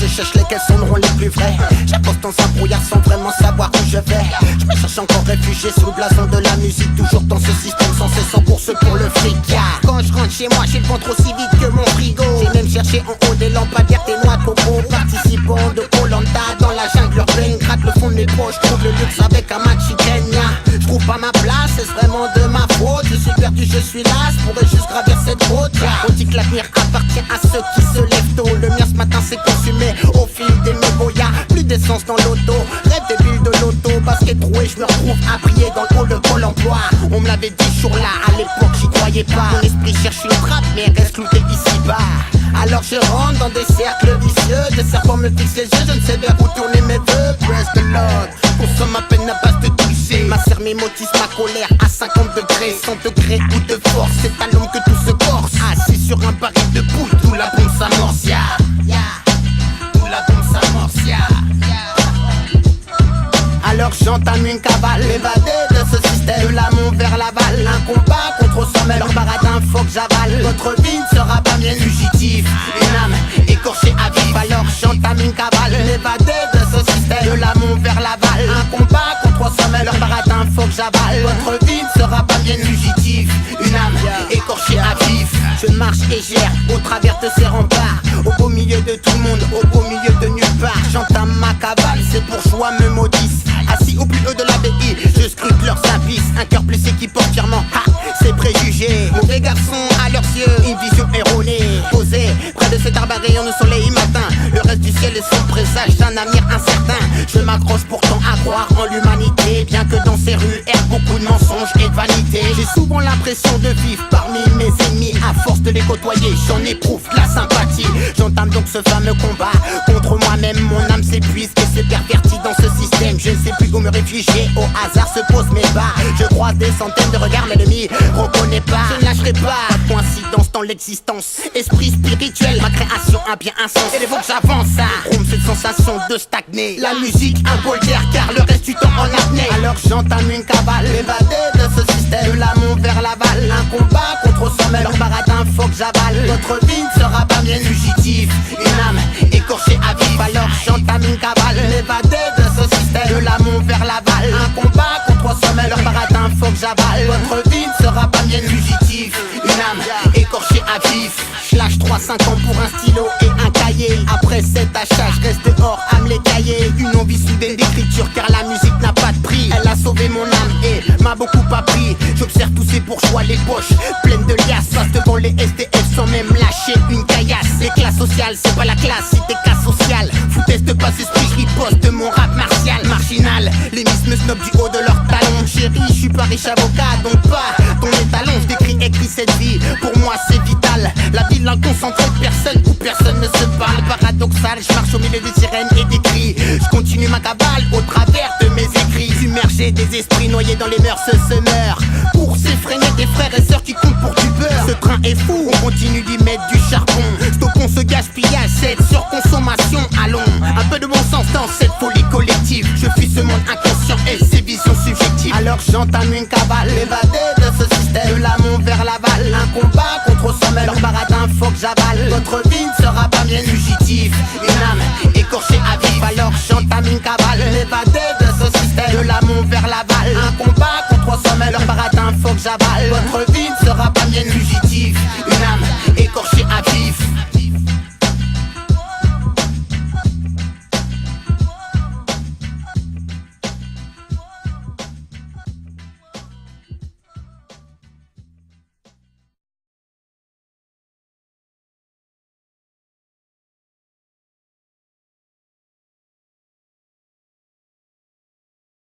cherche lesquels sonneront les plus vrais. J'apporte dans un brouillard sans vraiment savoir où je vais. Je me cherche encore réfugié sous le blason de la musique, toujours dans ce système sans cesse en course pour le fric. Quand je rentre chez moi, j'ai le ventre aussi vide que mon frigo. J'ai même cherché en haut des lampadaires, des noix de coco. Participant de Koh-Lanta dans la jungle urbaine, gratte le fond de mes poches, trouve le luxe avec un match chicken. Je trouve pas ma place, est-ce vraiment de ma faute? Je suis perdu, je suis là, je pourrais juste gravir cette route. On dit que l'avenir appartient à ceux qui se lèvent tôt. Le mien ce matin s'est consumé au fil des mégots. Y'a plus d'essence dans l'auto, rêve des bulles de l'auto. Basket troué, je me retrouve à prier dans le hall de Pôle emploi. On me l'avait dit ce jour-là, à l'époque j'y croyais pas. Mon esprit cherche une trappe mais reste clouté ici-bas. Alors je rentre dans des cercles vicieux, des serpents me fixent les yeux, je ne sais vers où tourner mes vœux. Press the Lord, consomme à peine à base de toucher. Ma serre m'émotise ma colère à 50 degrés, 100 degrés ou de force. C'est à l'homme que tout se corse, assis sur un baril de poule, d'où la bombe s'amorce, d'où la bombe s'amorce, Alors j'entame une cavale, évadé de ce système, de l'amont vers l'aval. Un combat contre soi-même, leur baradin faut que j'avale. Votre vie ne sera pas mienne, fugitive, une âme écorchée à vif. Alors j'entame une cavale, évadé de ce système, de l'amont vers l'aval. Un combat contre soi-même, leur baradin faut que j'avale. Votre vie ne sera pas mienne, fugitive, une âme écorchée à vif. Je marche et gère au travers de ces remparts, au beau milieu de tout le monde, au beau milieu de nulle part. J'entame ma cavale, ces bourgeois me maudissent. Assis au plus haut de l'abbaye, je scrute leurs abysses. Un cœur blessé qui porte fièrement, c'est préjugé. Mauvais garçon à leurs yeux, une vision erronée. Posé près de cet arbre à rayons de soleil matin, le reste du ciel est sans présage d'un avenir incertain. Je m'accroche pourtant à croire en l'humanité, bien que dans ces rues errent beaucoup de mensonges et de vanité. J'ai souvent l'impression de vivre parmi mes ennemis. À force de les côtoyer, j'en éprouve de la sympathie. J'entame donc ce fameux combat contre moi-même. Mon âme s'épuise et s'est pervertie dans ce système. Je ne sais plus où me réfugier, au hasard se posent mes bas. Je croise des centaines de regards, mais l'ennemi reconnaît pas. Je ne lâcherai pas, coïncidence dans l'existence. Esprit spirituel, ma création a bien un sens. Et il faut que j'avance à rompre cette sensation de stagner. La musique, un bol d'air, car le reste du temps en apnée. Alors j'entame une cavale, évadé de ce système, de l'amont vers l'aval. Un combat contre soi-même, leur baradin faut que j'avale. Votre vie ne sera pas mienne, fugitive, une âme écorchée à vif. Alors j'entame une cavale, évadé de ce système, de l'amont vers l'aval. Un combat contre soi-même, leur baradin faut que j'avale. Votre vie ne sera pas mienne, fugitive, une âme écorchée à vif. Je lâche 3-5 ans pour un stylo et un cahier. Après cet achat, je reste dehors à me les cahier. Une envie soudaine d'écriture, car la musique n'a pas de prix. Elle a sauvé mon âme et m'a beaucoup appris. J'observe tous ces bourgeois, les poches pleines de liasses, face devant les SDF sans même lâcher une caillasse. Les classes sociales, c'est pas la classe, c'est des cas sociales. Foutaise de passe esprit, je riposte de mon rap martial. Marginal, les miss me snobent du haut de leur talon. Chérie, je suis pas riche avocat, donc pas ton étalon. Je décris, écris cette vie, pour moi c'est vital. La ville concentrée de personnes où personne ne se parle. Paradoxal, je marche au milieu des sirènes et des cris. Je continue ma cavale au travers de mes écrits. Submergé des esprits noyés dans les mœurs se meurent. Pour s'effréner des frères et sœurs qui comptent pour du beurre. Ce train est fou, on continue d'y mettre du charbon. Stoppons ce gaspillage, cette surconsommation. Allons, un peu de bon sens dans cette folie collective. Je fuis ce monde inconscient et ses visions subjectives. Alors j'entame une cavale, évadé de ce système, de l'amont vers l'aval. Un combat contre soi-même, leur baradin faut que j'avale. Votre vie ne sera pas mienne, fugitive, une âme écorchée à vif. Alors j'entame une cavale, évadé de ce système, de l'amont vers l'aval. Un combat contre soi-même, leur baradin faut que j'avale. Votre vie ne sera pas mienne, fugitive,